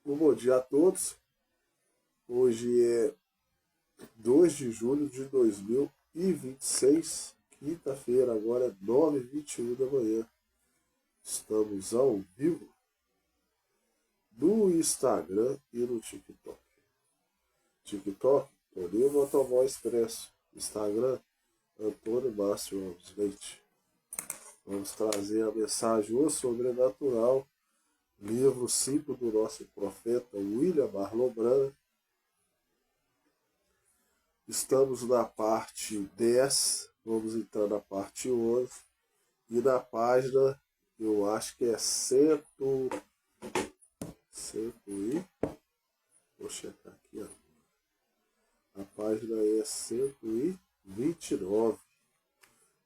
Um bom dia a todos. Hoje é 2 de julho de 2026, quinta-feira, agora é 9h21 da manhã. Estamos ao vivo no Instagram e no TikTok. TikTok, Toninho Motoboy Expresso. Instagram, Antônio Márcio Alves Leite. Vamos trazer a mensagem O Sobrenatural, livro 5 do nosso profeta William Marlon Branco. Estamos na parte 10, vamos entrar na parte 11, e na página, eu acho que é vou checar aqui, ó. A página é 129.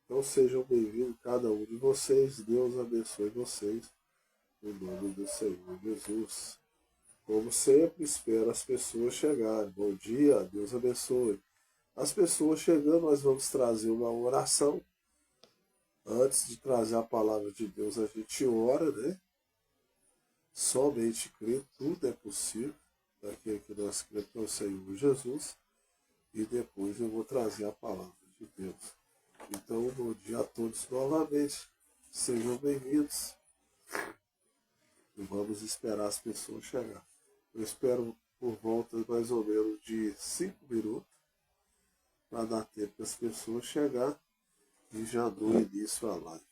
Então sejam bem-vindos cada um de vocês, Deus abençoe vocês, em nome do Senhor Jesus. Como sempre, espero as pessoas chegarem. Bom dia, Deus abençoe. As pessoas chegando, nós vamos trazer uma oração. Antes de trazer a palavra de Deus, a gente ora, né? Somente crer, tudo é possível. Daquele que nós cremos é o Senhor Jesus. E depois eu vou trazer a palavra de Deus. Então, bom dia a todos novamente. Sejam bem-vindos. E vamos esperar as pessoas chegar. Eu espero por volta mais ou menos de 5 minutos, para dar tempo para as pessoas chegar, e já dou início à live.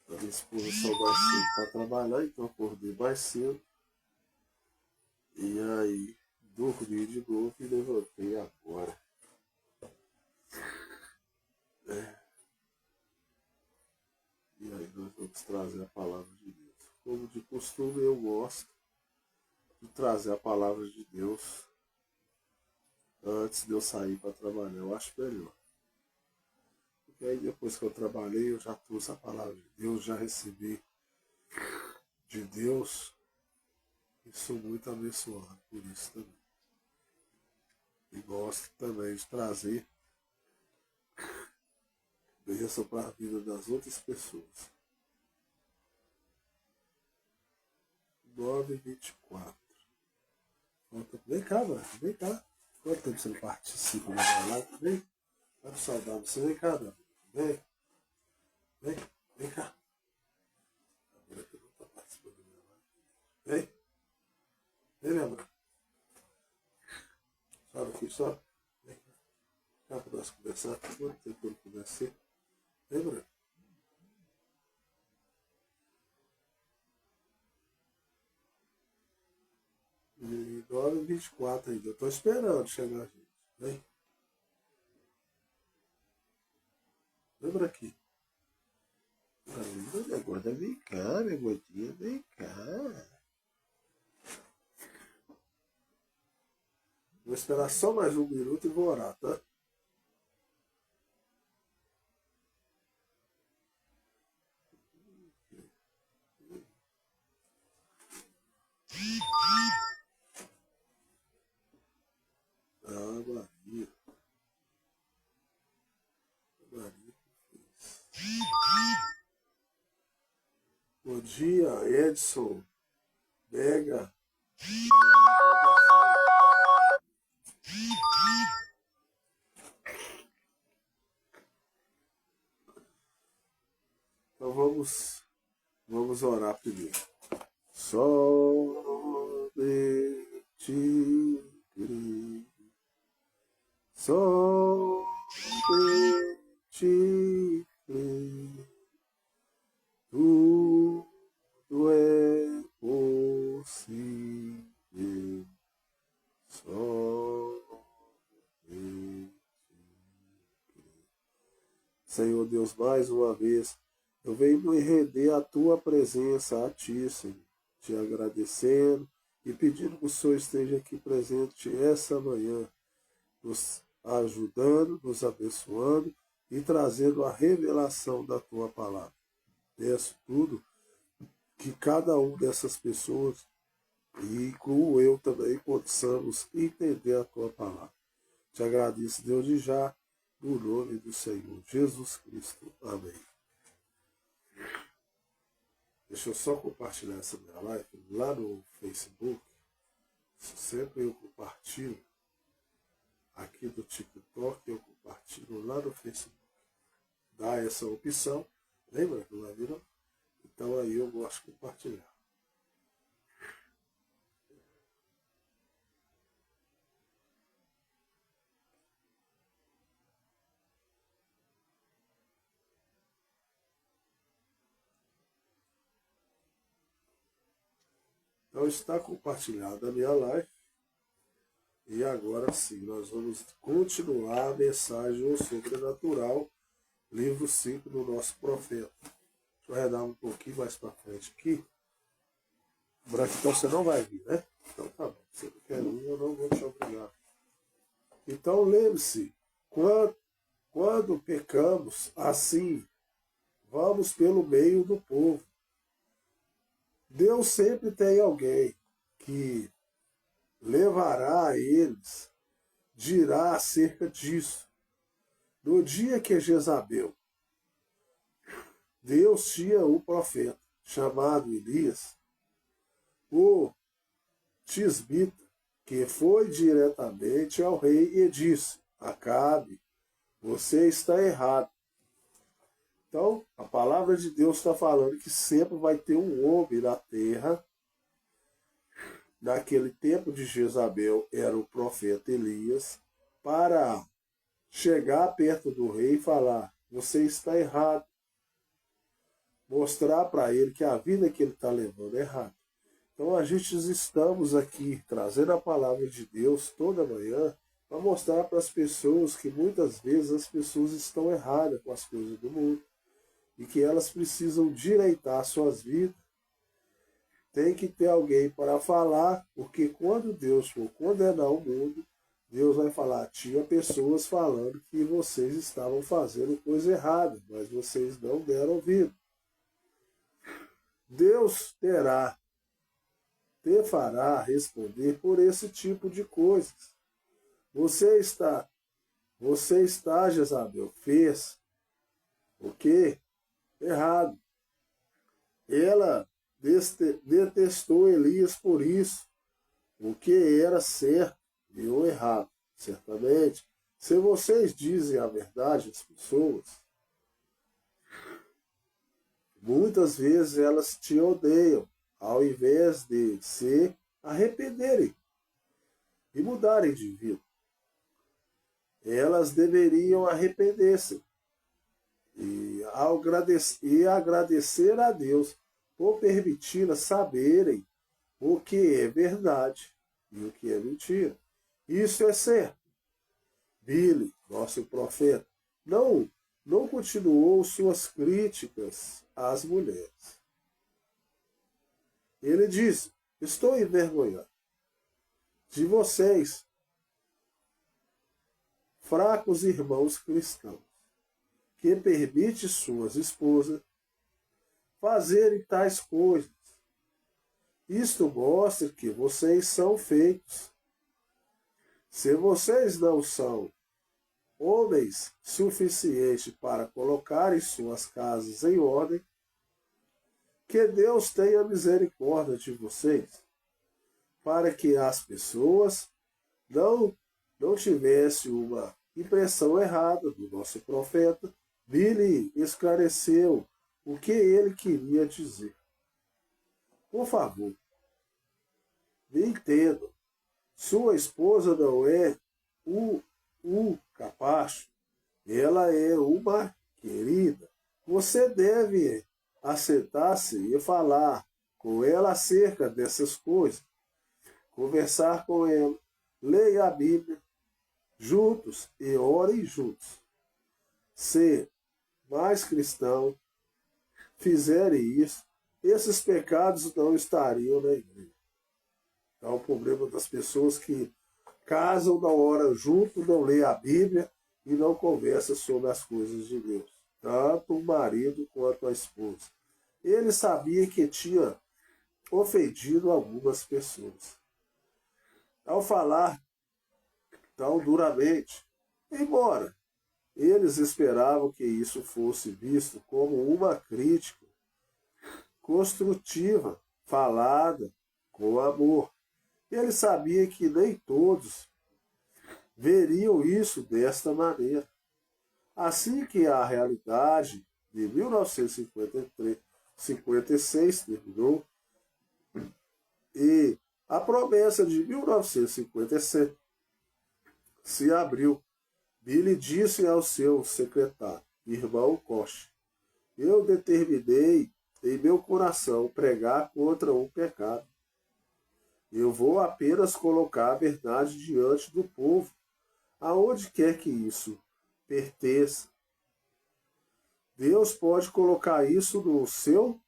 A minha esposa só vai cedo para trabalhar, então acordei mais cedo. E aí dormi de novo e levantei agora. E aí nós vamos trazer a palavra de Deus. Como de costume, eu gosto de trazer a palavra de Deus antes de eu sair para trabalhar. Eu acho melhor. Porque aí depois que eu trabalhei, eu já trouxe a palavra de Deus, já recebi de Deus e sou muito abençoado por isso também. E gosto também de trazer bênção para a vida das outras pessoas. 9h24. Vem cá, mano. Vem cá. Quanto tempo você não participa da minha live? Vem. Tá com saudade. Você vem cá, mano. Vem. Vem. Vem cá. Agora que eu não tô participando da minha live. Vem. Vem, minha mãe. Sobe aqui, sobe. Vem cá. Cá pra nós conversar. Quanto tempo eu não conversei? Vem, Bruno. E 9h24 ainda. Eu tô esperando chegar, gente. Vem. Lembra aqui. Agora vem cá, minha gordinha. Vem cá. Vou esperar só mais um minuto e vou orar, tá? Ah, Maria. Maria fez. Bom dia, Edson. Mega. Então vamos orar primeiro. Somente crer. Somente crer. Tudo é possível. Somente. Senhor Deus, mais uma vez, eu venho me render à tua presença, a ti, Senhor, te agradecendo e pedindo que o Senhor esteja aqui presente essa manhã, nos ajudando, nos abençoando e trazendo a revelação da tua palavra. Peço tudo que cada uma dessas pessoas, e incluo eu também, possamos entender a tua palavra. Te agradeço, Deus, de já, no nome do Senhor Jesus Cristo. Amém. Deixa eu só compartilhar essa minha live lá no Facebook. Sempre eu compartilho. Aqui do TikTok eu compartilho lá no Facebook. Dá essa opção. Lembra que não vai vir, não? Então aí eu gosto de compartilhar. Então está compartilhada a minha live. E agora sim, nós vamos continuar a mensagem O Sobrenatural, livro 5 do nosso profeta. Deixa eu arredar um pouquinho mais para frente aqui. Branco, então você não vai vir, né? Então tá bom. Se você não quer vir, eu não vou te obrigar. Então lembre-se, quando pecamos, assim, vamos pelo meio do povo. Deus sempre tem alguém que levará a eles, dirá acerca disso. No dia que Jezabel, Deus tinha um profeta chamado Elias, o tisbita, que foi diretamente ao rei e disse: Acabe, você está errado. Então, a palavra de Deus está falando que sempre vai ter um homem na terra. Naquele tempo de Jezabel era o profeta Elias, para chegar perto do rei e falar: você está errado. Mostrar para ele que a vida que ele está levando é errada. Então a gente estamos aqui trazendo a palavra de Deus toda manhã para mostrar para as pessoas que muitas vezes as pessoas estão erradas com as coisas do mundo e que elas precisam direitar suas vidas. Tem que ter alguém para falar, porque quando Deus for condenar o mundo, Deus vai falar: tinha pessoas falando que vocês estavam fazendo coisa errada, mas vocês não deram ouvido. Deus te fará responder por esse tipo de coisas. Você está, Jezabel, fez o quê? Errado. Ela detestou Elias por isso, o que era certo e o errado. Certamente, se vocês dizem a verdade às pessoas, muitas vezes elas te odeiam, ao invés de se arrependerem e mudarem de vida. Elas deveriam arrepender-se e agradecer a Deus por permiti-las saberem o que é verdade e o que é mentira. Isso é certo. Billy, nosso profeta, não continuou suas críticas às mulheres. Ele disse: estou envergonhado de vocês, fracos irmãos cristãos, que permite suas esposas fazerem tais coisas. Isto mostra que vocês são feitos. Se vocês não são homens suficientes para colocarem suas casas em ordem, que Deus tenha misericórdia de vocês, para que as pessoas não tivessem uma impressão errada do nosso profeta. Billy esclareceu o que ele queria dizer. Por favor, me entendam. Sua esposa não é um capacho. Ela é uma querida. Você deve assentar-se e falar com ela acerca dessas coisas. Conversar com ela. Leia a Bíblia juntos e orem juntos. Se mais cristãos fizerem isso, esses pecados não estariam na igreja. Então, o problema das pessoas que casam, não oram junto, não lêem a Bíblia e não conversam sobre as coisas de Deus. Tanto o marido quanto a esposa. Ele sabia que tinha ofendido algumas pessoas. Ao falar tão duramente, embora eles esperavam que isso fosse visto como uma crítica construtiva, falada com amor. Ele sabia que nem todos veriam isso desta maneira. Assim que a realidade de 1956 terminou e a promessa de 1957 se abriu, Billy disse ao seu secretário, irmão Koch: eu determinei em meu coração pregar contra o pecado. Eu vou apenas colocar a verdade diante do povo, aonde quer que isso pertença. Deus pode colocar isso no seu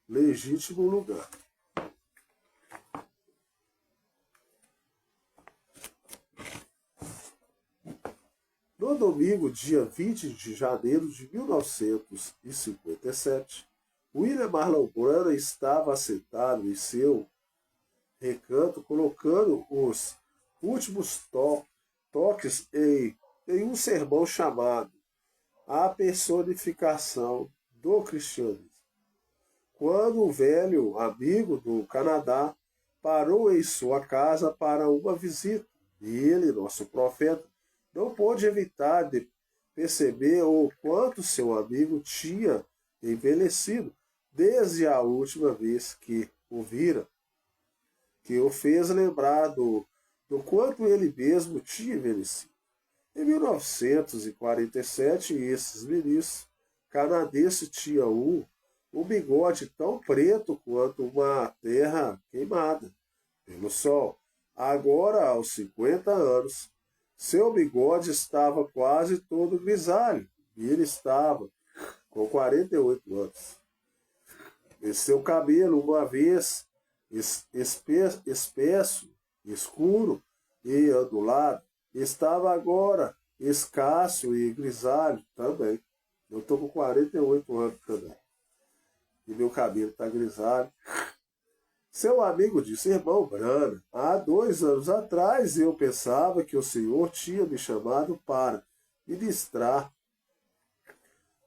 legítimo lugar. No domingo, dia 20 de janeiro de 1957, William Marlon Branham estava sentado em seu recanto, colocando os últimos toques em um sermão chamado A Personificação do Cristianismo, quando o velho amigo do Canadá parou em sua casa para uma visita, e ele, nosso profeta, não pôde evitar de perceber o quanto seu amigo tinha envelhecido desde a última vez que o vira, que o fez lembrar do quanto ele mesmo tinha envelhecido. Em 1947, esses ministros canadenses tinham um bigode tão preto quanto uma terra queimada pelo sol. Agora, aos 50 anos, seu bigode estava quase todo grisalho, e ele estava com 48 anos. E seu cabelo, uma vez espesso, escuro e ondulado, estava agora escasso e grisalho também. Eu estou com 48 anos também. E meu cabelo está grisalho. Seu amigo disse: irmão Branham, há 2 anos atrás eu pensava que o senhor tinha me chamado para ministrar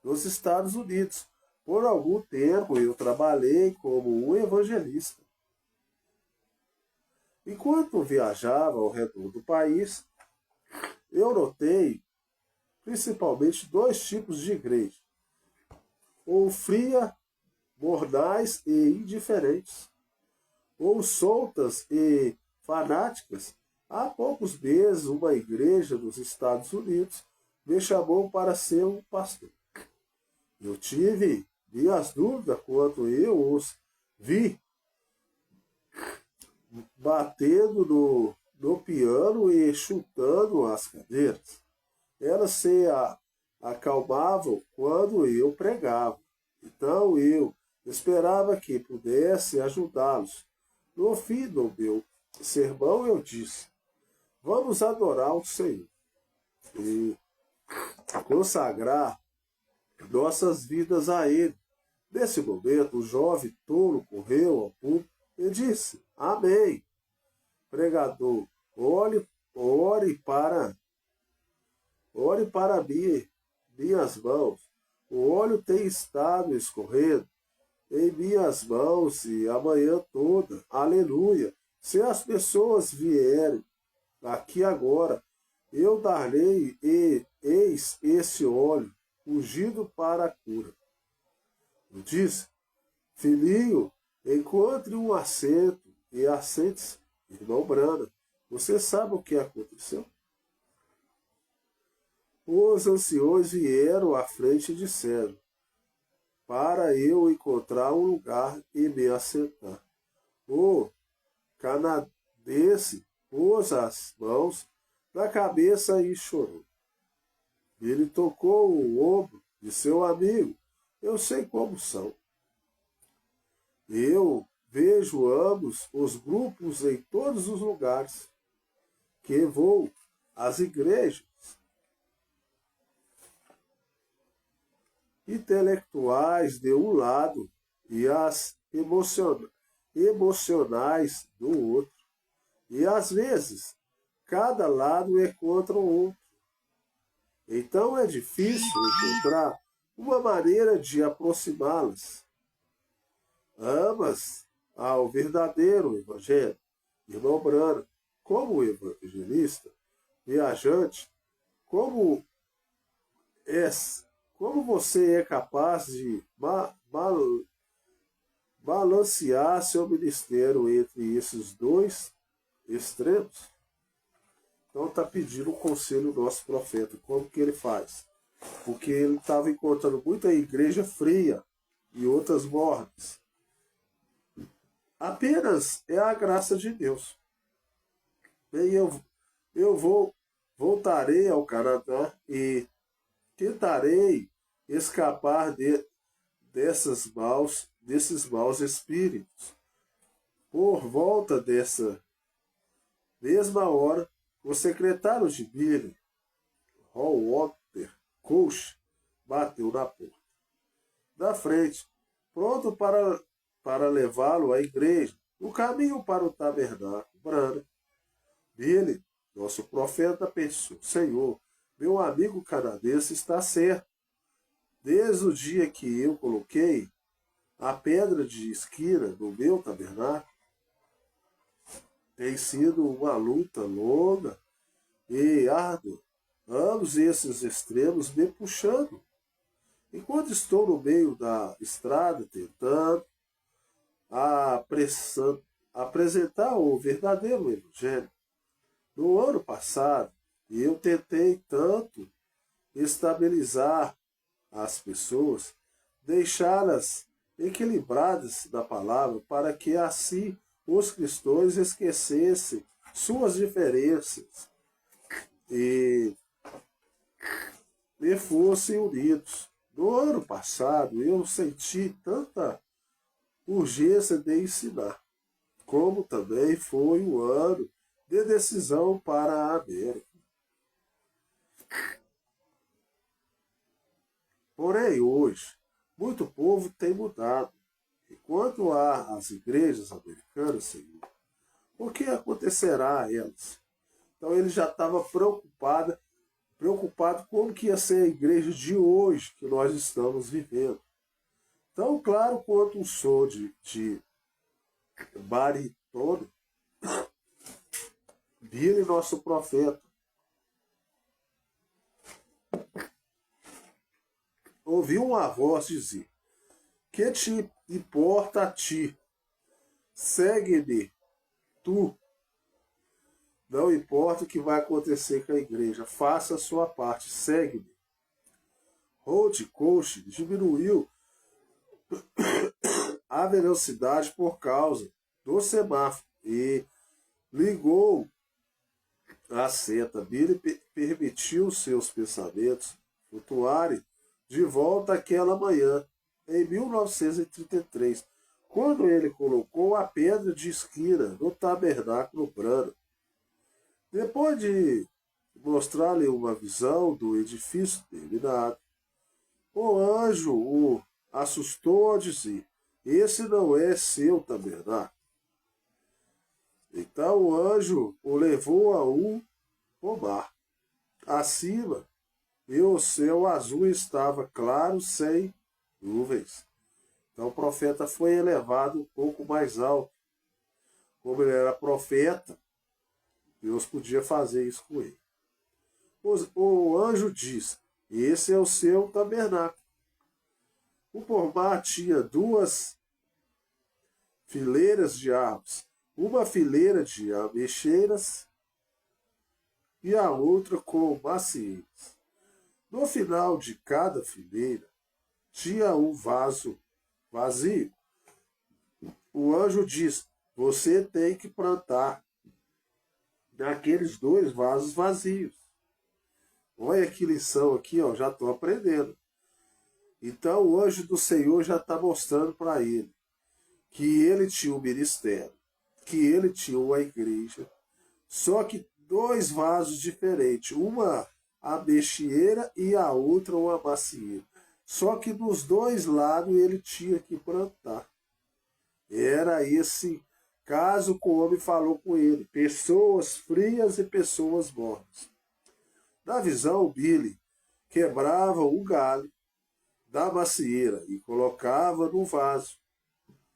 nos Estados Unidos. Por algum tempo eu trabalhei como um evangelista. Enquanto viajava ao redor do país, eu notei principalmente 2 tipos de igreja: ou fria, mornais e indiferentes, ou soltas e fanáticas. Há poucos meses, uma igreja nos Estados Unidos me chamou para ser um pastor. Eu tive minhas dúvidas quando eu os vi batendo no piano e chutando as cadeiras. Elas se acalmavam quando eu pregava. Então eu esperava que pudesse ajudá-los. No fim do meu sermão eu disse: vamos adorar o Senhor e consagrar nossas vidas a Ele. Nesse momento, o jovem tolo correu ao púlpito e disse: amém. Pregador, ore para mim, minhas mãos. O óleo tem estado escorrendo em minhas mãos e a manhã toda. Aleluia. Se as pessoas vierem aqui agora, eu darei eis esse óleo ungido para a cura. Eu disse: filhinho, encontre um assento e assente-se. Irmão Branham, você sabe o que aconteceu? Os anciões vieram à frente e disseram para eu encontrar um lugar e me assentar. O canadense pôs as mãos na cabeça e chorou. Ele tocou o ombro de seu amigo. Eu sei como são. Eu vejo ambos os grupos em todos os lugares que vou, as igrejas intelectuais de um lado e as emocionais do outro. E às vezes cada lado é contra o outro. Então é difícil encontrar uma maneira de aproximá-las, ambas, ao verdadeiro Evangelho. Irmão Brano, como evangelista, viajante, como é, como você é capaz de balancear seu ministério entre esses dois extremos? Então está pedindo o conselho do nosso profeta, como que ele faz? Porque ele estava encontrando muita igreja fria e outras mornas. Apenas é a graça de Deus. Bem, voltarei ao Canadá e tentarei escapar desses maus espíritos. Por volta dessa mesma hora, o secretário de Billy, Walter Coach, bateu na porta da frente, pronto para levá-lo à igreja, no caminho para o tabernáculo. Brana, Billy, nosso profeta, pensou: Senhor, meu amigo canadense está certo. Desde o dia que eu coloquei a pedra de esquina no meu tabernáculo, tem sido uma luta longa e árdua, ambos esses extremos me puxando. Enquanto estou no meio da estrada tentando apresentar o verdadeiro Evangelho, no ano passado, eu tentei tanto estabilizar as pessoas, deixá-las equilibradas na palavra, para que assim os cristãos esquecessem suas diferenças e fossem unidos. No ano passado, eu senti tanta urgência de ensinar, como também foi um ano de decisão para a América. Porém, hoje, muito povo tem mudado. Enquanto há as igrejas americanas, Senhor, o que acontecerá a elas? Então ele já estava preocupado como que ia ser a igreja de hoje que nós estamos vivendo. Tão claro quanto um som de barítono, Billy, nosso profeta, ouviu uma voz dizer: que te importa a ti? Segue-me, tu. Não importa o que vai acontecer com a igreja, faça a sua parte, segue-me. Holt Koch diminuiu a velocidade por causa do semáforo e ligou a seta. Billy permitiu seus pensamentos flutuarem de volta àquela manhã, em 1933, quando ele colocou a pedra de esquina no tabernáculo Brana. Depois de mostrar-lhe uma visão do edifício terminado, o anjo o assustou ao dizer: esse não é seu tabernáculo. Então o anjo o levou a um pomar. Acima, e o céu azul estava claro, sem nuvens. Então o profeta foi elevado um pouco mais alto. Como ele era profeta, Deus podia fazer isso com ele. O anjo diz: esse é o seu tabernáculo. O pomar tinha duas fileiras de árvores, uma fileira de ameixeiras e a outra com macieiras. No final de cada fileira tinha um vaso vazio. O anjo diz: você tem que plantar naqueles dois vasos vazios. Olha que lição aqui, ó, já estou aprendendo. Então o anjo do Senhor já está mostrando para ele que ele tinha um ministério, que ele tinha uma igreja, só que dois vasos diferentes, uma ameixeira e a outra uma macieira. Só que dos dois lados ele tinha que plantar. Era esse caso que o homem falou com ele, pessoas frias e pessoas mortas. Na visão, Billy quebrava um galho da macieira e colocava no vaso.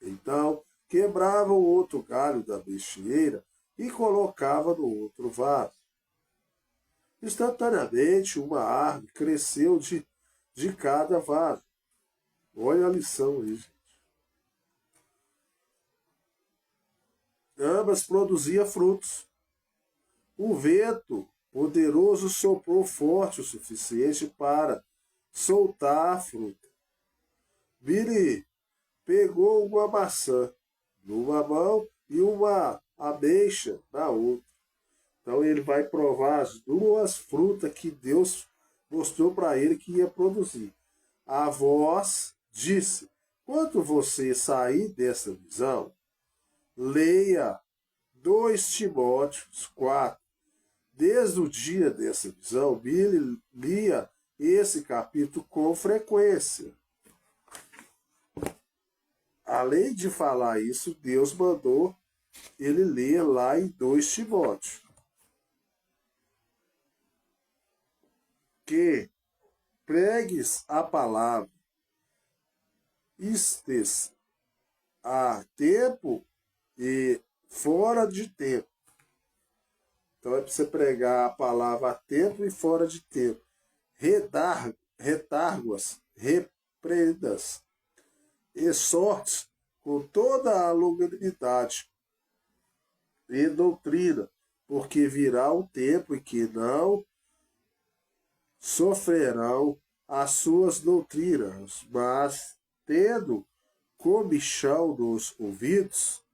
Então, quebrava o outro galho da mexieira e colocava no outro vaso. Instantaneamente, uma árvore cresceu de cada vaso. Olha a lição aí, gente. Ambas produziam frutos. O vento poderoso soprou forte o suficiente para soltar a fruta. Billy pegou uma maçã numa mão e uma ameixa na outra. Então ele vai provar as duas frutas que Deus mostrou para ele que ia produzir. A voz disse: quando você sair dessa visão, leia 2 Timóteos 4. Desde o dia dessa visão, Billy lia esse capítulo com frequência. Além de falar isso, Deus mandou ele ler lá em 2 Timóteo. Que pregues a palavra, estes a tempo e fora de tempo. Então é para você pregar a palavra a tempo e fora de tempo. Retarguas, repreendas, exortes com toda a longanimidade e doutrina, porque virá um tempo em que não sofrerão as suas doutrinas, mas, tendo comichão nos ouvidos,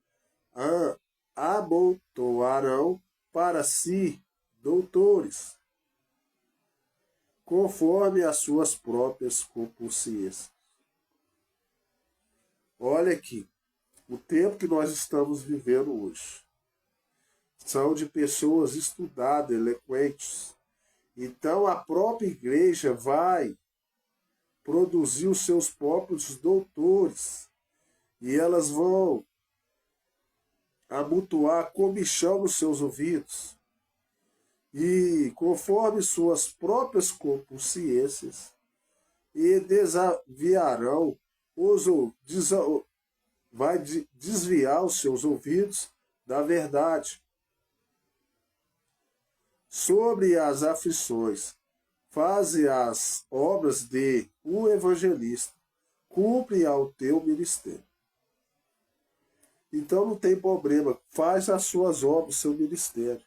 amontoarão para si doutores, conforme as suas próprias concupiscências. Olha aqui, o tempo que nós estamos vivendo hoje são de pessoas estudadas, eloquentes. Então a própria igreja vai produzir os seus próprios doutores e elas vão amontoar comichão nos seus ouvidos e conforme suas próprias consciências e desaviarão vai desviar os seus ouvidos da verdade sobre as aflições. Faze as obras de um evangelista, cumpre ao teu ministério. Então não tem problema, faz as suas obras, seu ministério.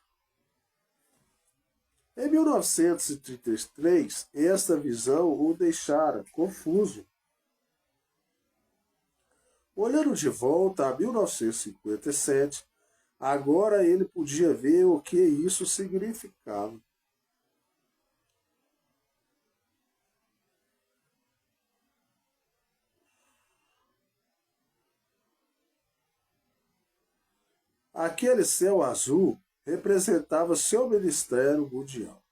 Em 1933, esta visão o deixara confuso. Olhando de volta a 1957, agora ele podia ver o que isso significava. Aquele céu azul representava seu ministério mundial.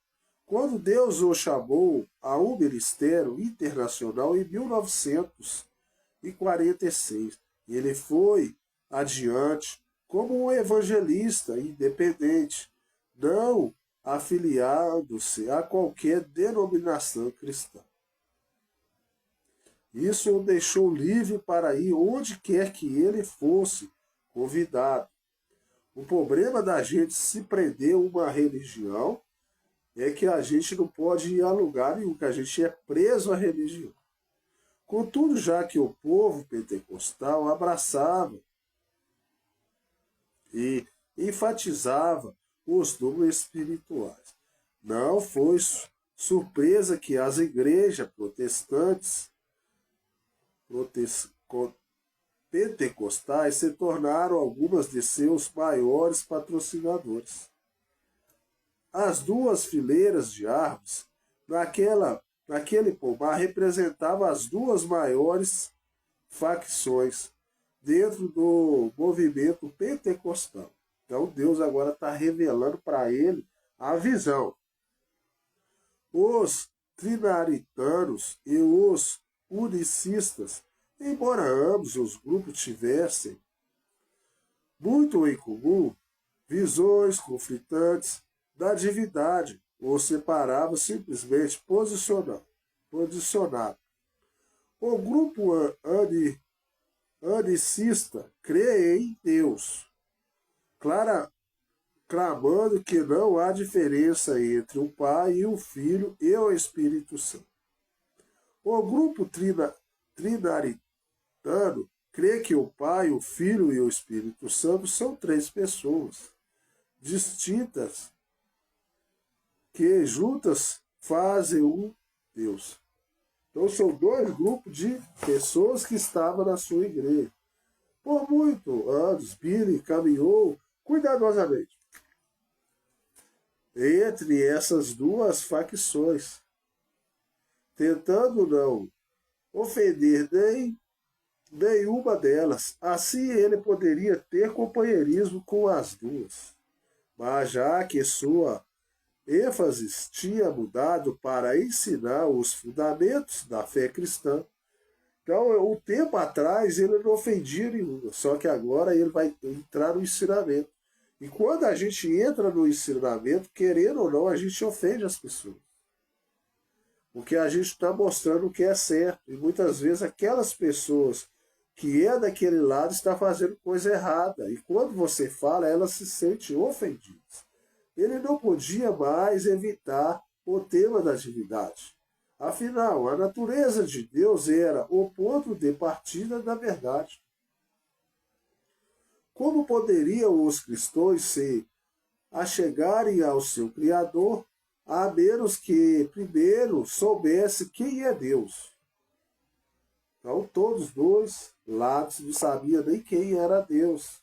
Quando Deus o chamou a um ministério internacional em 1946, ele foi adiante como um evangelista independente, não afiliando-se a qualquer denominação cristã. Isso o deixou livre para ir onde quer que ele fosse convidado. O problema da gente se prender a uma religião é que a gente não pode ir a lugar nenhum, que a gente é preso à religião. Contudo, já que o povo pentecostal abraçava e enfatizava os dons espirituais, não foi surpresa que as igrejas protestantes pentecostais se tornaram algumas de seus maiores patrocinadores. As duas fileiras de árvores naquele pomar representavam as duas maiores facções dentro do movimento pentecostal. Então Deus agora está revelando para ele a visão. Os trinaritanos e os unicistas, embora ambos os grupos tivessem muito em comum, visões conflitantes da divindade, ou separava simplesmente posicionado. O grupo anicista crê em Deus, clamando que não há diferença entre o Pai e o Filho e o Espírito Santo. O grupo trinaritano crê que o Pai, o Filho e o Espírito Santo são três pessoas distintas que juntas fazem um Deus. Então são dois grupos de pessoas que estavam na sua igreja. Por muitos anos, Billy caminhou cuidadosamente entre essas duas facções, tentando não ofender nenhuma delas. Assim ele poderia ter companheirismo com as duas. Mas já que sua ênfase tinha mudado para ensinar os fundamentos da fé cristã, então um tempo atrás ele não ofendia nenhuma, só que agora ele vai entrar no ensinamento. E quando a gente entra no ensinamento, querendo ou não, a gente ofende as pessoas. Porque a gente está mostrando o que é certo. E muitas vezes aquelas pessoas que é daquele lado está fazendo coisa errada. E quando você fala, elas se sentem ofendidas. Ele não podia mais evitar o tema da divindade. Afinal, a natureza de Deus era o ponto de partida da verdade. Como poderiam os cristãos se achegarem ao seu Criador, a menos que primeiro soubesse quem é Deus? Então, todos os dois lados não sabiam nem quem era Deus.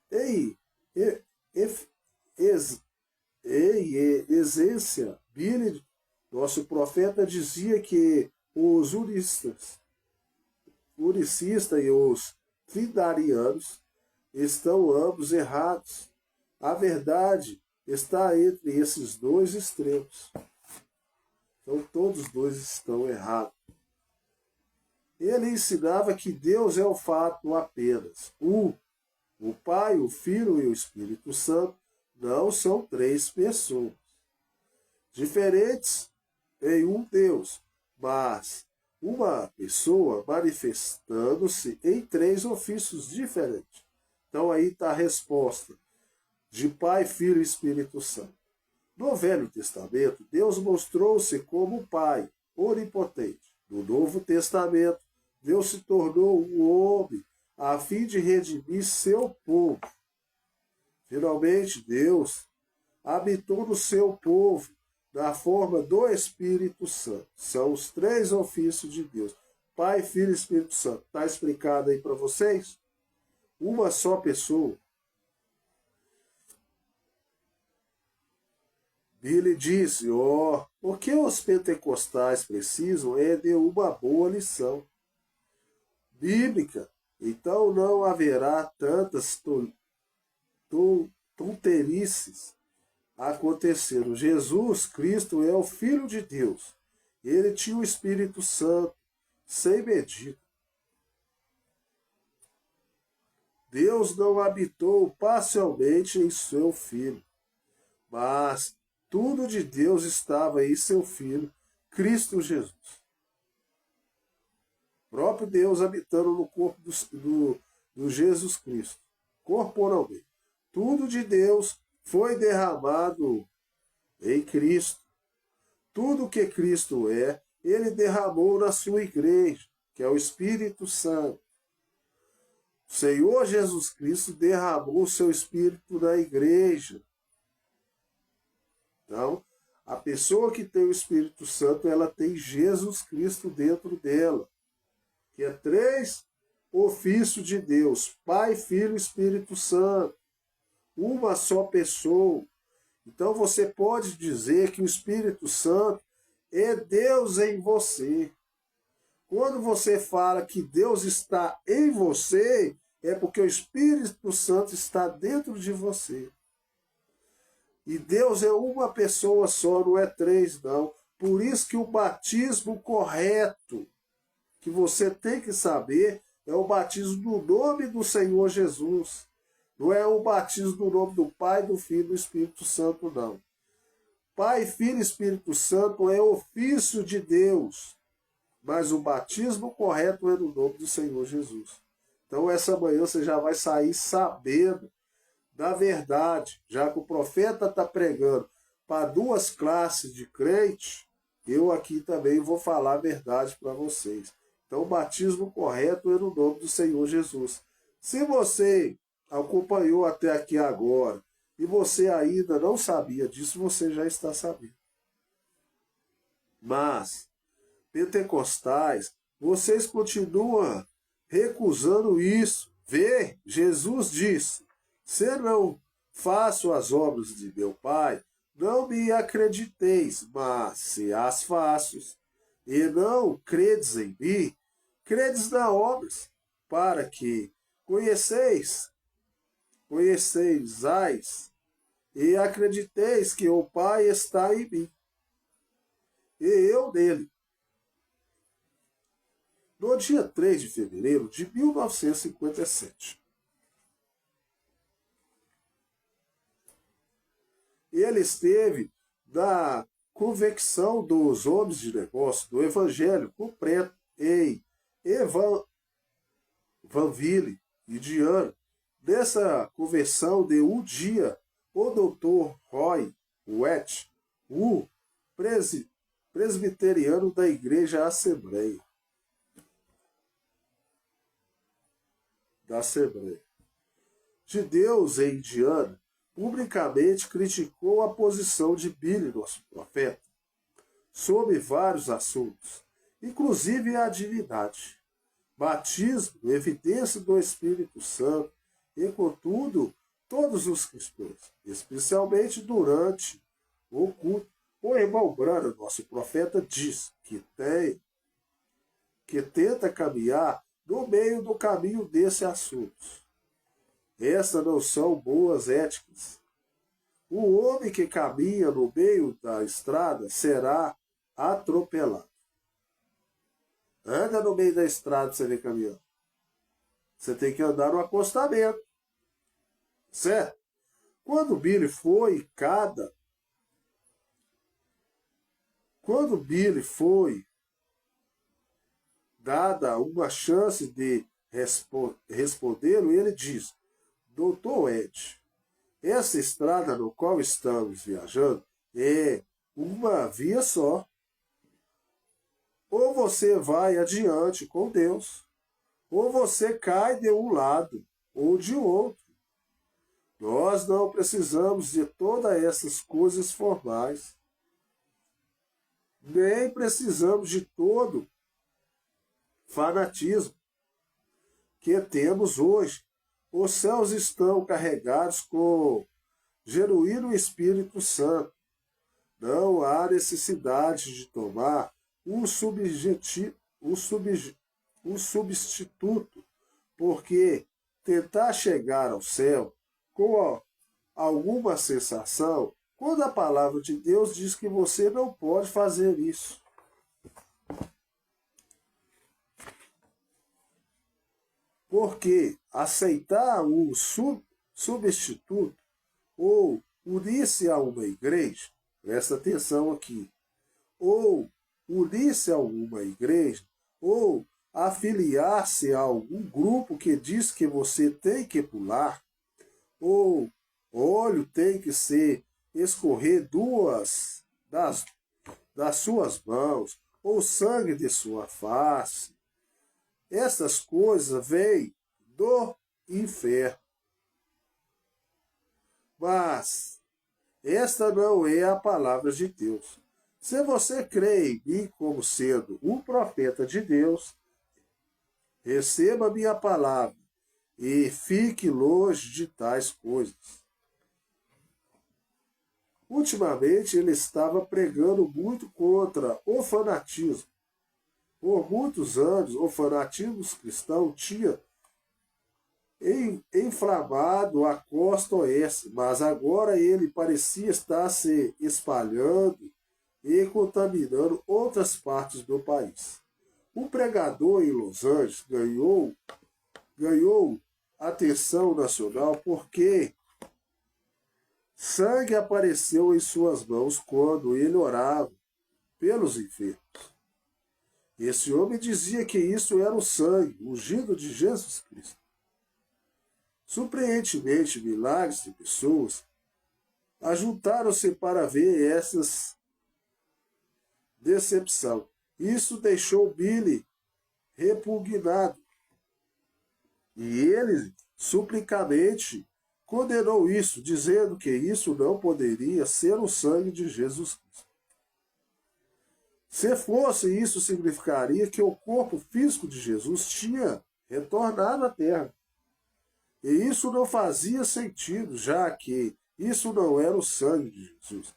Em essência, Billy, nosso profeta, dizia que os unicistas e os trinitarianos estão ambos errados. A verdade está entre esses dois extremos. Então todos os dois estão errados. Ele ensinava que Deus é o fato apenas. O Pai, o Filho e o Espírito Santo não são três pessoas diferentes em um Deus, mas uma pessoa manifestando-se em três ofícios diferentes. Então aí está a resposta de Pai, Filho e Espírito Santo. No Velho Testamento, Deus mostrou-se como Pai onipotente. No Novo Testamento, Deus se tornou um homem a fim de redimir seu povo. Finalmente, Deus habitou no seu povo na forma do Espírito Santo. São os três ofícios de Deus. Pai, Filho e Espírito Santo. Está explicado aí para vocês? Uma só pessoa. Billy disse, o que os pentecostais precisam é de uma boa lição bíblica. Então não haverá tantas tonterices acontecendo. Jesus Cristo é o Filho de Deus. Ele tinha o Espírito Santo sem medida. Deus não habitou parcialmente em seu Filho, mas tudo de Deus estava em seu Filho, Cristo Jesus. O próprio Deus habitando no corpo do Jesus Cristo, corporalmente. Tudo de Deus foi derramado em Cristo. Tudo que Cristo é, ele derramou na sua igreja, que é o Espírito Santo. O Senhor Jesus Cristo derramou o seu Espírito na igreja. Então, a pessoa que tem o Espírito Santo, ela tem Jesus Cristo dentro dela, que é três ofícios de Deus, Pai, Filho e Espírito Santo, uma só pessoa. Então você pode dizer que o Espírito Santo é Deus em você. Quando você fala que Deus está em você, é porque o Espírito Santo está dentro de você. E Deus é uma pessoa só, não é três, não. Por isso que o batismo correto, que você tem que saber é o batismo no nome do Senhor Jesus. Não é o batismo no nome do Pai, do Filho e do Espírito Santo, não. Pai, Filho e Espírito Santo é ofício de Deus, mas o batismo correto é no nome do Senhor Jesus. Então essa manhã você já vai sair sabendo da verdade, já que o profeta está pregando para duas classes de crente, eu aqui também vou falar a verdade para vocês. Então o batismo correto é no nome do Senhor Jesus. Se você acompanhou até aqui agora e você ainda não sabia disso, você já está sabendo. Mas, pentecostais, vocês continuam recusando isso. Vê, Jesus disse, se não faço as obras de meu Pai, não me acrediteis, mas se as faço, e não credes em mim, credes nas obras, para que conheceis e acrediteis que o Pai está em mim, e eu nele. No dia 3 de fevereiro de 1957, ele esteve na convecção dos homens de negócio do Evangelho completo em Evanville, Indiana. Nessa convenção de um dia, o Dr. Roy Wett, o presbiteriano da Igreja Assembleia de Deus em Indiana, publicamente criticou a posição de Billy, nosso profeta, sobre vários assuntos, inclusive a divindade, batismo, evidência do Espírito Santo, e, contudo, todos os cristãos, especialmente durante o culto. O irmão Branham, nosso profeta, diz que tenta caminhar no meio do caminho desse assunto. Essas não são boas éticas. O homem que caminha no meio da estrada será atropelado. Anda no meio da estrada você vem caminhando. Você tem que andar no acostamento. Certo? Quando Billy foi dada uma chance de respondê-lo, ele diz: Doutor Ed, essa estrada no qual estamos viajando é uma via só. Ou você vai adiante com Deus, ou você cai de um lado ou de outro. Nós não precisamos de todas essas coisas formais. Nem precisamos de todo fanatismo que temos hoje. Os céus estão carregados com genuíno Espírito Santo. Não há necessidade de tomar um substituto, porque tentar chegar ao céu com alguma sensação, quando a palavra de Deus diz que você não pode fazer isso. Porque aceitar o substituto ou unir-se a uma igreja, presta atenção aqui, ou unir-se a uma igreja, ou afiliar-se a algum grupo que diz que você tem que pular, ou óleo tem que escorrer duas das suas mãos, ou sangue de sua face. Essas coisas vêm do inferno. Mas esta não é a palavra de Deus. Se você crê em mim como sendo um profeta de Deus, receba minha palavra e fique longe de tais coisas. Ultimamente ele estava pregando muito contra o fanatismo. Por muitos anos, o fanatismo cristão tinha inflamado a costa oeste, mas agora ele parecia estar se espalhando e contaminando outras partes do país. O pregador em Los Angeles ganhou atenção nacional porque sangue apareceu em suas mãos quando ele orava pelos enfermos. Esse homem dizia que isso era o sangue ungido de Jesus Cristo. Surpreendentemente, milagres de pessoas ajuntaram-se para ver essas decepção. Isso deixou Billy repugnado. E ele suplicamente condenou isso, dizendo que isso não poderia ser o sangue de Jesus Cristo. Se fosse, isso significaria que o corpo físico de Jesus tinha retornado à terra. E isso não fazia sentido, já que isso não era o sangue de Jesus.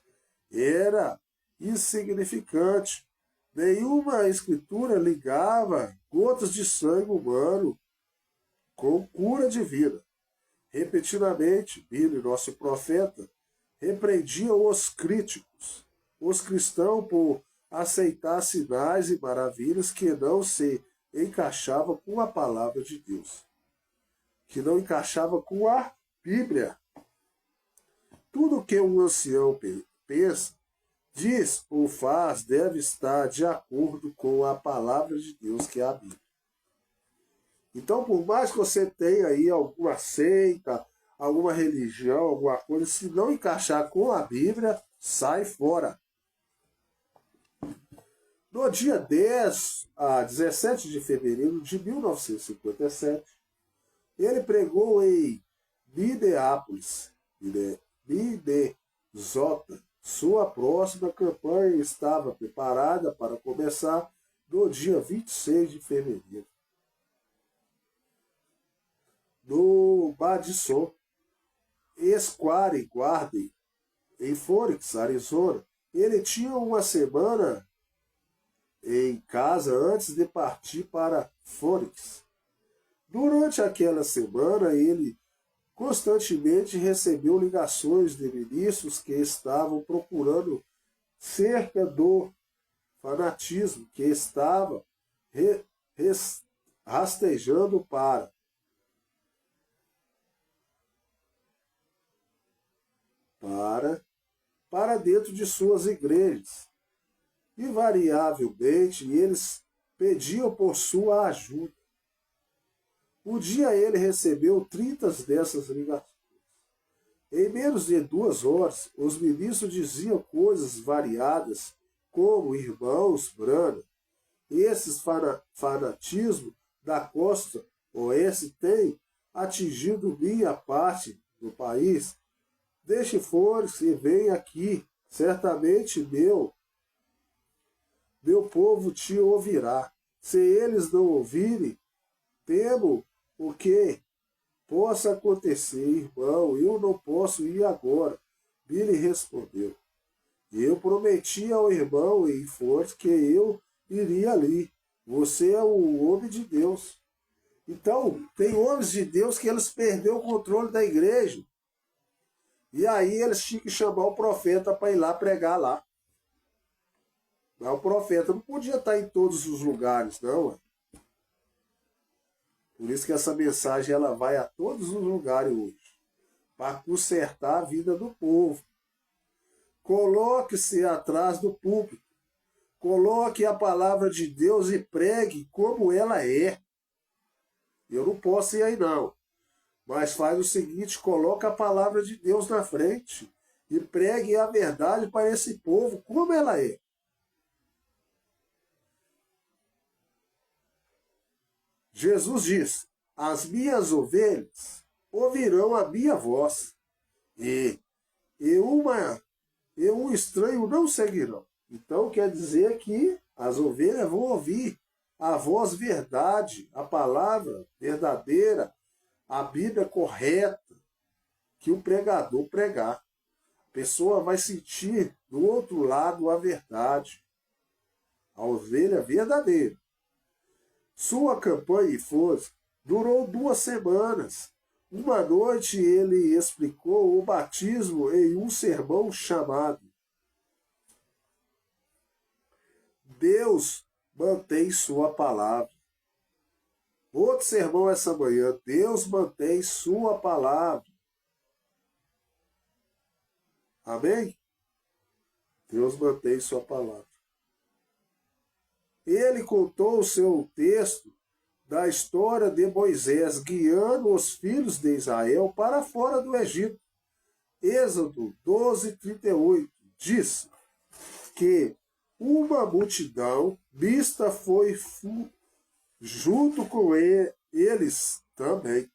Era insignificante. Nenhuma escritura ligava gotas de sangue humano com cura divina. Repetidamente, Billy, nosso profeta, repreendia os críticos, os cristãos, por aceitar sinais e maravilhas que não se encaixavam com a palavra de Deus, que não encaixava com a Bíblia. Tudo que um ancião pensa, diz ou faz deve estar de acordo com a palavra de Deus, que é a Bíblia. Então, por mais que você tenha aí alguma seita, alguma religião, alguma coisa, se não encaixar com a Bíblia, sai fora. No dia 10 a 17 de fevereiro de 1957, ele pregou em Minneapolis, Minnesota. Sua próxima campanha estava preparada para começar no dia 26 de fevereiro. No Madison Square Garden, em Phoenix, Arizona. Ele tinha uma semana em casa antes de partir para Phoenix. Durante aquela semana, ele constantemente recebeu ligações de ministros que estavam procurando cerca do fanatismo que estava rastejando para dentro de suas igrejas. Invariavelmente, eles pediam por sua ajuda. Um dia ele recebeu 30 dessas ligações. Em menos de 2 horas, os ministros diziam coisas variadas, como irmãos Branham. Esses fanatismo da costa oeste tem atingido minha parte do país. Deixe fora e venha aqui. Certamente meu povo te ouvirá. Se eles não ouvirem, temo o que possa acontecer, irmão. Eu não posso ir agora. Billy respondeu. Eu prometi ao irmão em Forte que eu iria ali. Você é o homem de Deus. Então, tem homens de Deus que eles perderam o controle da igreja. E aí eles tinham que chamar o profeta para ir lá pregar lá. Mas o profeta não podia estar em todos os lugares, não. Por isso que essa mensagem ela vai a todos os lugares hoje. Para consertar a vida do povo. Coloque-se atrás do púlpito. Coloque a palavra de Deus e pregue como ela é. Eu não posso ir aí não. Mas faz o seguinte, coloca a palavra de Deus na frente e pregue a verdade para esse povo como ela é. Jesus diz, as minhas ovelhas ouvirão a minha voz e um estranho não seguirão. Então quer dizer que as ovelhas vão ouvir a voz verdade, a palavra verdadeira, a Bíblia correta que o pregador pregar. A pessoa vai sentir do outro lado a verdade, a ovelha verdadeira. Sua campanha em força durou 2 semanas. Uma noite ele explicou o batismo em um sermão chamado Deus mantém sua palavra. Outro sermão essa manhã, Deus mantém sua palavra. Amém? Deus mantém sua palavra. Ele contou o seu texto da história de Moisés guiando os filhos de Israel para fora do Egito. Êxodo 12:38 diz que uma multidão mista foi junto com eles também.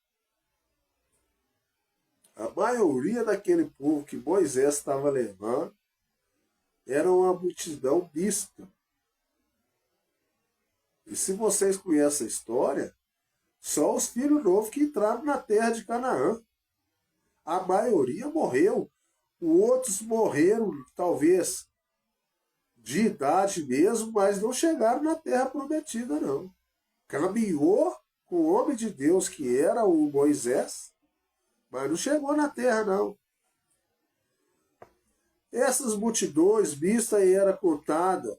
A maioria daquele povo que Moisés estava levando era uma multidão mista. E se vocês conhecem a história, só os filhos novos que entraram na terra de Canaã. A maioria morreu. Outros morreram, talvez, de idade mesmo, mas não chegaram na terra prometida, não. Caminhou com o homem de Deus, que era o Moisés, mas não chegou na terra, não. Essas multidões mistas eram contadas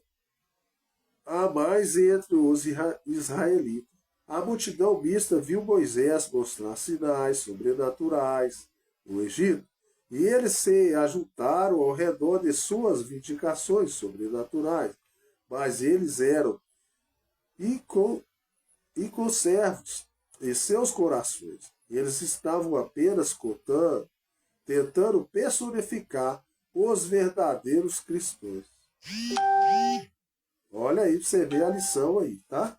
a mais entre os israelitas. A multidão mista viu Moisés mostrar sinais sobrenaturais no Egito, e eles se ajuntaram ao redor de suas vindicações sobrenaturais, mas eles eram inconservos em seus corações. Eles estavam apenas contando, tentando personificar os verdadeiros cristãos. Olha aí para você ver a lição aí, tá?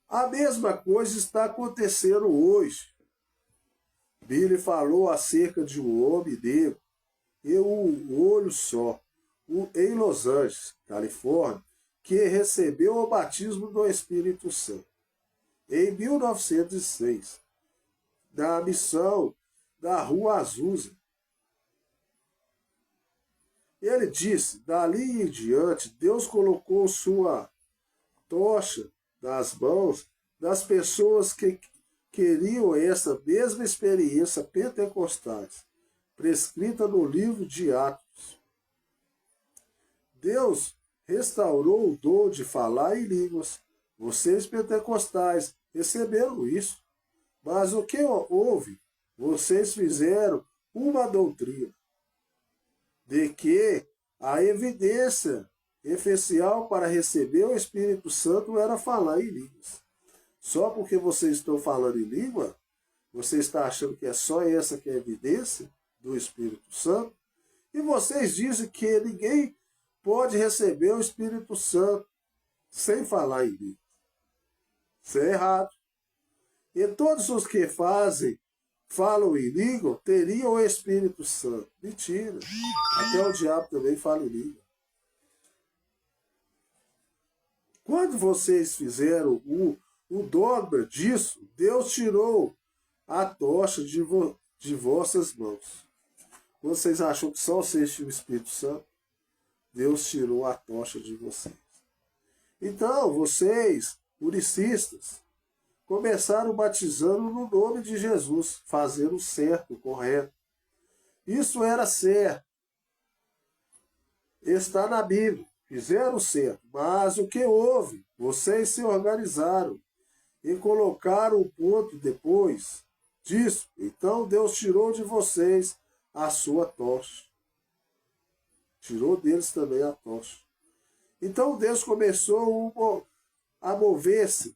A mesma coisa está acontecendo hoje. Billy falou acerca de um homem negro e um olho só, em Los Angeles, Califórnia, que recebeu o batismo do Espírito Santo em 1906, da missão da Rua Azusa. Ele disse: dali em diante, Deus colocou sua tocha nas mãos das pessoas que queriam essa mesma experiência pentecostais, prescrita no livro de Atos. Deus restaurou o dom de falar em línguas. Vocês pentecostais receberam isso. Mas o que houve? Vocês fizeram uma doutrina de que a evidência essencial para receber o Espírito Santo era falar em línguas. Só porque vocês estão falando em língua, você está achando que é só essa que é a evidência do Espírito Santo? E vocês dizem que ninguém pode receber o Espírito Santo sem falar em língua. Isso é errado. E todos os que falam em língua teriam o Espírito Santo. Mentira. Até o diabo também fala em língua. Quando vocês fizeram o dogma disso, Deus tirou a tocha de vossas mãos. Quando vocês acham que só vocês tinham o Espírito Santo, Deus tirou a tocha de vocês. Então, vocês, unicistas, começaram batizando no nome de Jesus, fazendo o certo, o correto. Isso era certo. Está na Bíblia. Fizeram certo. Mas o que houve? Vocês se organizaram e colocaram o ponto depois disso. Então Deus tirou de vocês a sua tocha. Tirou deles também a tocha. Então Deus começou a mover-se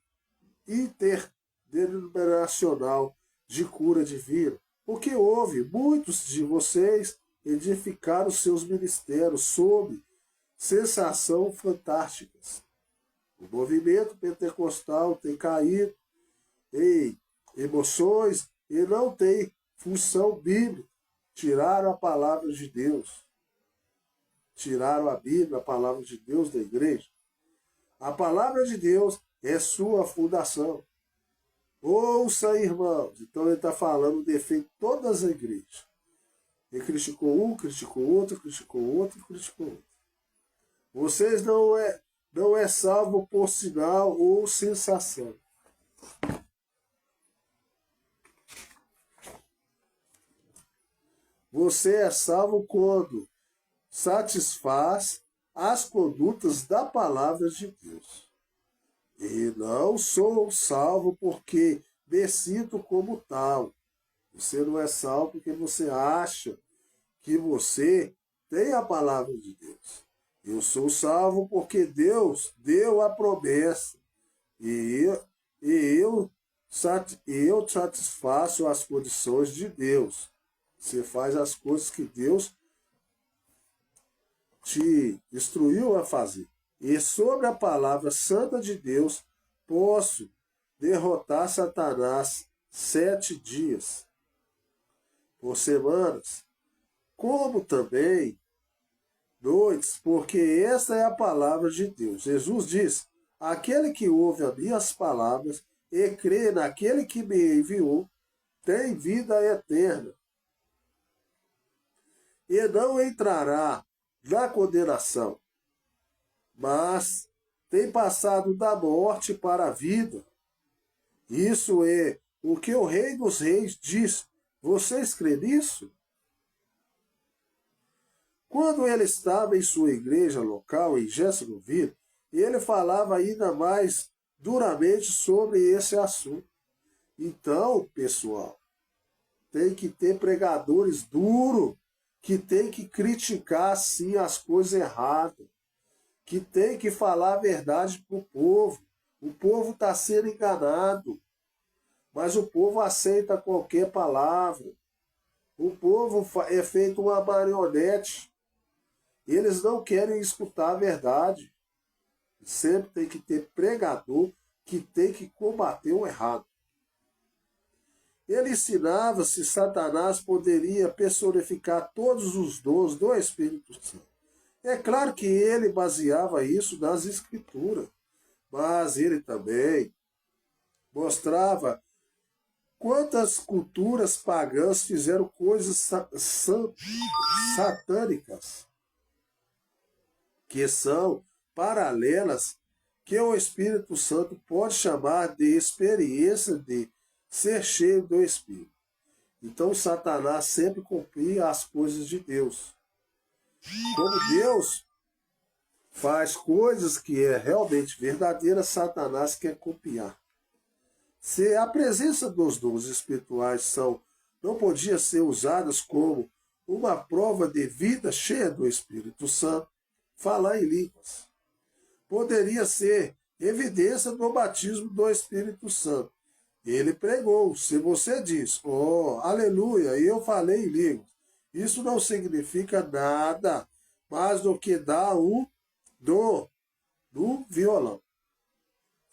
interdenominacional de cura divina. O que houve? Muitos de vocês edificaram seus ministérios sob sensação fantásticas. O movimento pentecostal tem caído em emoções e não tem função bíblica. Tiraram a palavra de Deus. Tiraram a Bíblia, a palavra de Deus da igreja. A palavra de Deus é sua fundação. Ouça, irmãos. Então ele está falando o defeito de todas as igrejas. Ele criticou um, criticou outro, criticou outro, criticou outro. Vocês não é salvo por sinal ou sensação. Você é salvo quando satisfaz as condutas da palavra de Deus. E não sou salvo porque me sinto como tal. Você não é salvo porque você acha que você tem a palavra de Deus. Eu sou salvo porque Deus deu a promessa. E eu satisfaço as condições de Deus. Você faz as coisas que Deus te instruiu a fazer. E sobre a palavra santa de Deus, posso derrotar Satanás 7 dias por semanas, como também noites, porque esta é a palavra de Deus. Jesus diz: aquele que ouve as minhas palavras e crê naquele que me enviou, tem vida eterna. E não entrará na condenação, mas tem passado da morte para a vida. Isso é o que o Rei dos Reis diz. Vocês crêem nisso? Quando ele estava em sua igreja local, em Jacksonville, ele falava ainda mais duramente sobre esse assunto. Então, pessoal, tem que ter pregadores duros, que tem que criticar, sim, as coisas erradas, que tem que falar a verdade para o povo. O povo está sendo enganado, mas o povo aceita qualquer palavra. O povo é feito uma marionete. Eles não querem escutar a verdade. Sempre tem que ter pregador que tem que combater o errado. Ele ensinava se Satanás poderia personificar todos os dons do Espírito Santo. É claro que ele baseava isso nas Escrituras, mas ele também mostrava quantas culturas pagãs fizeram coisas satânicas, que são paralelas, que o Espírito Santo pode chamar de experiência de ser cheio do Espírito. Então Satanás sempre cumpria as coisas de Deus. Como Deus faz coisas que é realmente verdadeira, Satanás quer copiar. Se a presença dos dons espirituais não podia ser usadas como uma prova de vida cheia do Espírito Santo, falar em línguas poderia ser evidência do batismo do Espírito Santo. Ele pregou. Se você diz, oh, aleluia, eu falei em línguas, isso não significa nada mais do que dar do violão.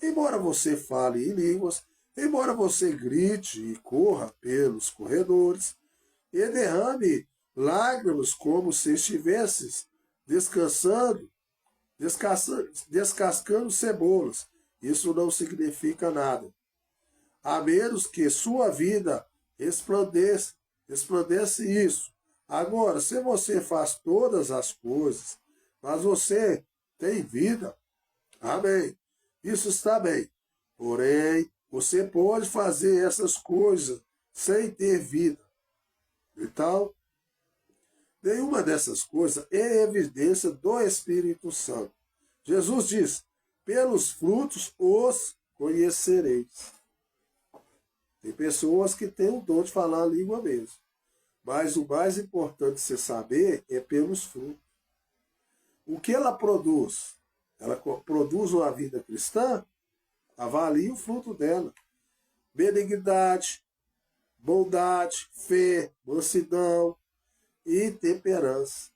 Embora você fale em línguas, embora você grite e corra pelos corredores e derrame lágrimas como se estivesses descascando cebolas, isso não significa nada. A menos que sua vida resplandece isso. Agora, se você faz todas as coisas, mas você tem vida, amém. Isso está bem. Porém, você pode fazer essas coisas sem ter vida. Então, nenhuma dessas coisas é evidência do Espírito Santo. Jesus diz: pelos frutos os conhecereis. Tem pessoas que têm o dom de falar a língua mesmo. Mas o mais importante você saber é pelos frutos. O que ela produz? Ela produz uma vida cristã? Avalie o fruto dela. Benignidade, bondade, fé, mansidão e temperança.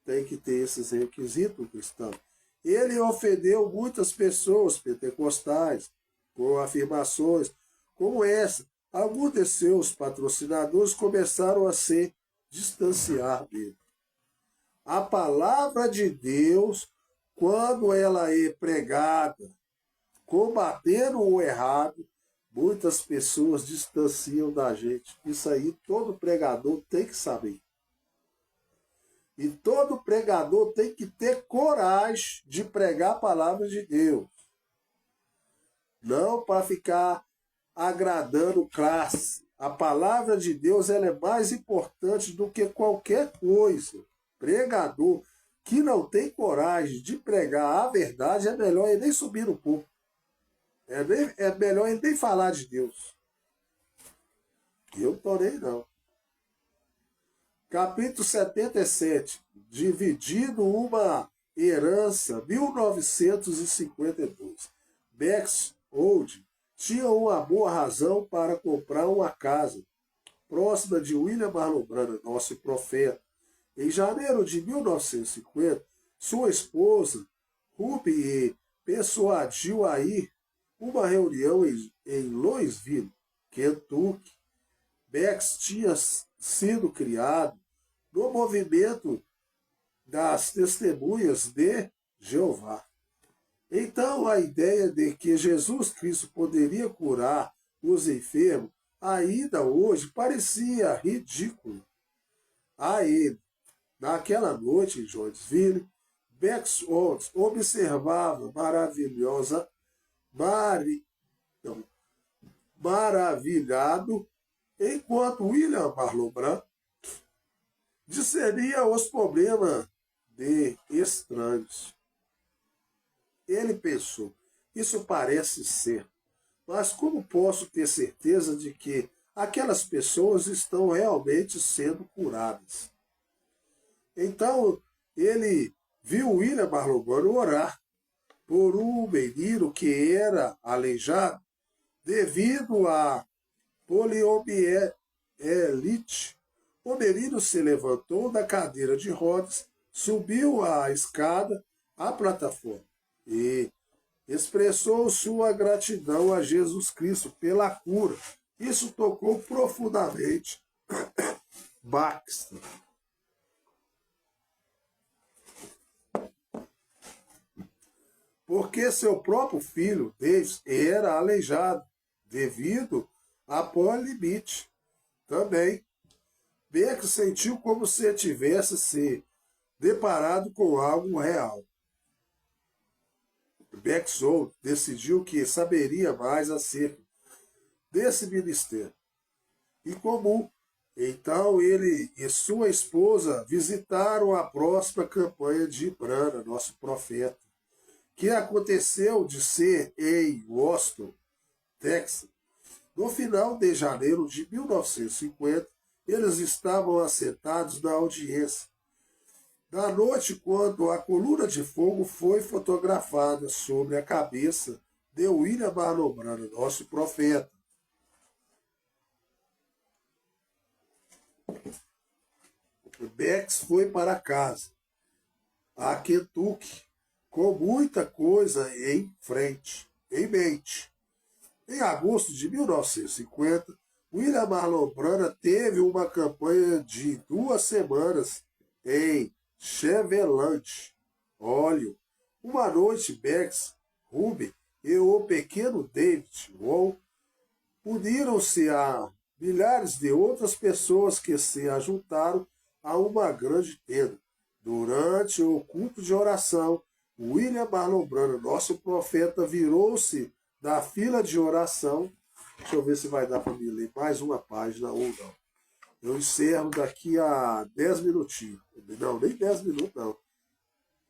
Tem que ter esses requisitos cristãos. Ele ofendeu muitas pessoas pentecostais com afirmações como essa. Alguns de seus patrocinadores começaram a se distanciar dele. A palavra de Deus, quando ela é pregada, combatendo o errado, muitas pessoas distanciam da gente. Isso aí todo pregador tem que saber. E todo pregador tem que ter coragem de pregar a palavra de Deus. Não para ficar agradando classe. A palavra de Deus ela é mais importante do que qualquer coisa. Pregador que não tem coragem de pregar a verdade, é melhor ele nem subir no púlpito. É melhor ele nem falar de Deus. Eu não tô nem não. Capítulo 77. Dividindo uma herança, 1952. Bexold tinha uma boa razão para comprar uma casa próxima de William Marlon Branham, nosso profeta. Em janeiro de 1950, sua esposa, Ruby, persuadiu a ir uma reunião em Louisville, Kentucky. Bex tinha sido criado no movimento das Testemunhas de Jeová. Então, a ideia de que Jesus Cristo poderia curar os enfermos ainda hoje parecia ridícula a ele. Naquela noite em Jonesville, Bex observava maravilhado, enquanto William Marlon Branham discernia os problemas de estranhos. Ele pensou, isso parece ser, mas como posso ter certeza de que aquelas pessoas estão realmente sendo curadas? Então, ele viu William Marlon Branham orar por um menino que era aleijado devido a poliomielite. O menino se levantou da cadeira de rodas, subiu a escada, à plataforma, e expressou sua gratidão a Jesus Cristo pela cura. Isso tocou profundamente Baxter. Porque seu próprio filho, Davis, era aleijado devido a poliomielite também. Beck sentiu como se tivesse se deparado com algo real. Bexold decidiu que saberia mais acerca desse ministério incomum. Então ele e sua esposa visitaram a próxima campanha de Branham, nosso profeta, que aconteceu de ser em Austin, Texas. No final de janeiro de 1950, eles estavam assentados na audiência. Na noite, quando a coluna de fogo foi fotografada sobre a cabeça de William Marlon Branham, nosso profeta. Bex foi para casa, a Kentucky, com muita coisa em mente. Em agosto de 1950, William Marlon Branham teve uma campanha de 2 semanas em Cheveland. Uma noite, Bex, Ruby e o pequeno David Wall uniram-se a milhares de outras pessoas que se ajuntaram a uma grande tenda. Durante o culto de oração, William Marlon Branham, nosso profeta, virou-se da fila de oração. Deixa eu ver se vai dar para me ler mais uma página ou não. Eu encerro daqui a 10 minutinhos. Não, nem 10 minutos não.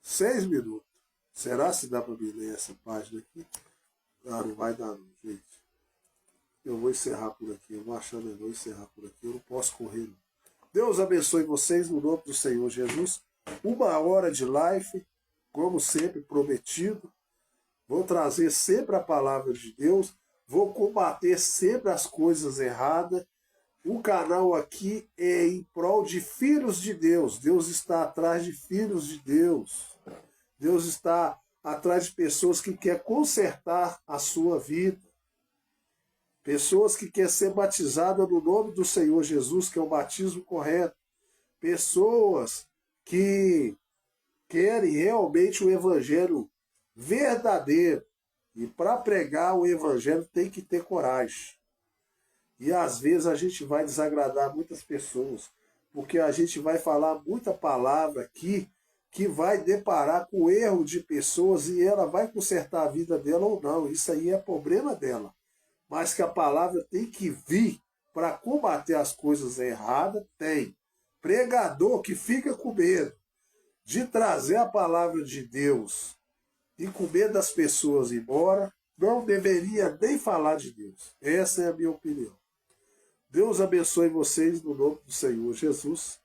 6 minutos. Será se dá para me ler essa página aqui? Ah, não vai dar não, gente. Eu vou encerrar por aqui. Eu vou achar melhor encerrar por aqui. Eu não posso correr não. Deus abençoe vocês no nome do Senhor Jesus. 1 hora de live, como sempre prometido. Vou trazer sempre a palavra de Deus. Vou combater sempre as coisas erradas. O canal aqui é em prol de filhos de Deus. Deus está atrás de filhos de Deus. Deus está atrás de pessoas que querem consertar a sua vida. Pessoas que querem ser batizadas no nome do Senhor Jesus, que é o batismo correto. Pessoas que querem realmente o evangelho verdadeiro. E para pregar o evangelho tem que ter coragem. E às vezes a gente vai desagradar muitas pessoas, porque a gente vai falar muita palavra aqui que vai deparar com o erro de pessoas e ela vai consertar a vida dela ou não. Isso aí é problema dela. Mas que a palavra tem que vir para combater as coisas erradas, tem. Pregador que fica com medo de trazer a palavra de Deus e com medo das pessoas ir embora, não deveria nem falar de Deus. Essa é a minha opinião. Deus abençoe vocês no nome do Senhor Jesus.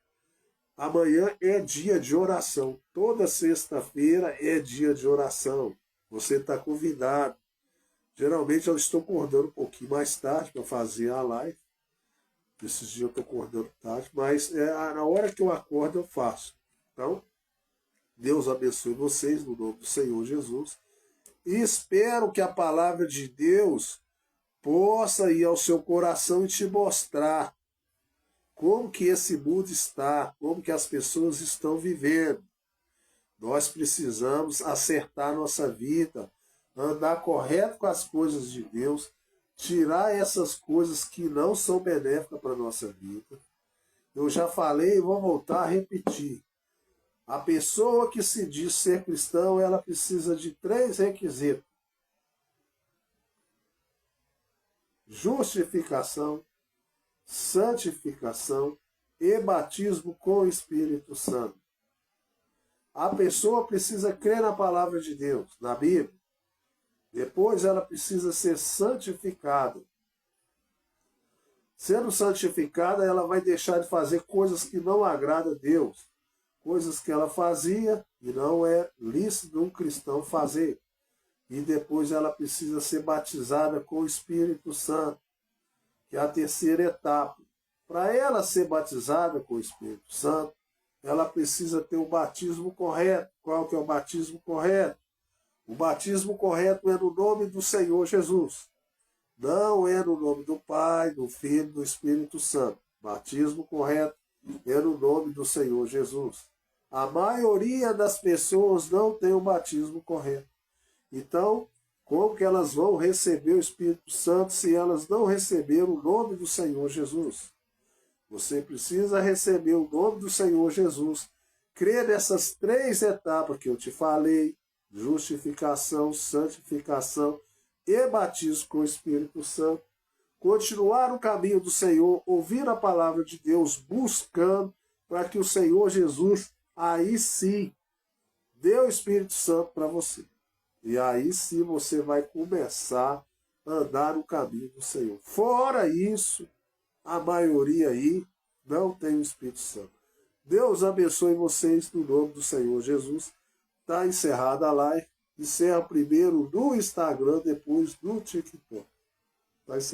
Amanhã é dia de oração. Toda sexta-feira é dia de oração. Você está convidado. Geralmente eu estou acordando um pouquinho mais tarde para fazer a live. Esses dias eu estou acordando tarde, mas na hora que eu acordo eu faço. Então, Deus abençoe vocês no nome do Senhor Jesus. E espero que a palavra de Deus possa ir ao seu coração e te mostrar como que esse mundo está, como que as pessoas estão vivendo. Nós precisamos acertar nossa vida, andar correto com as coisas de Deus, tirar essas coisas que não são benéficas para a nossa vida. Eu já falei e vou voltar a repetir. A pessoa que se diz ser cristão, ela precisa de 3 requisitos: justificação, santificação e batismo com o Espírito Santo. A pessoa precisa crer na palavra de Deus, na Bíblia. Depois ela precisa ser santificada. Sendo santificada, ela vai deixar de fazer coisas que não agradam a Deus. Coisas que ela fazia e não é lícito um cristão fazer. E depois ela precisa ser batizada com o Espírito Santo, que é a terceira etapa. Para ela ser batizada com o Espírito Santo, ela precisa ter o batismo correto. Qual que é o batismo correto? O batismo correto é no nome do Senhor Jesus. Não é no nome do Pai, do Filho e do Espírito Santo. Batismo correto é no nome do Senhor Jesus. A maioria das pessoas não tem o batismo correto. Então, como que elas vão receber o Espírito Santo se elas não receberam o nome do Senhor Jesus? Você precisa receber o nome do Senhor Jesus, crer nessas 3 etapas que eu te falei: justificação, santificação e batismo com o Espírito Santo. Continuar o caminho do Senhor, ouvir a palavra de Deus, buscando para que o Senhor Jesus, aí sim, dê o Espírito Santo para você. E aí sim você vai começar a andar no caminho do Senhor. Fora isso, a maioria aí não tem o Espírito Santo. Deus abençoe vocês no nome do Senhor Jesus. Está encerrada a live. Encerra primeiro no Instagram, depois no TikTok. Tá encerrado.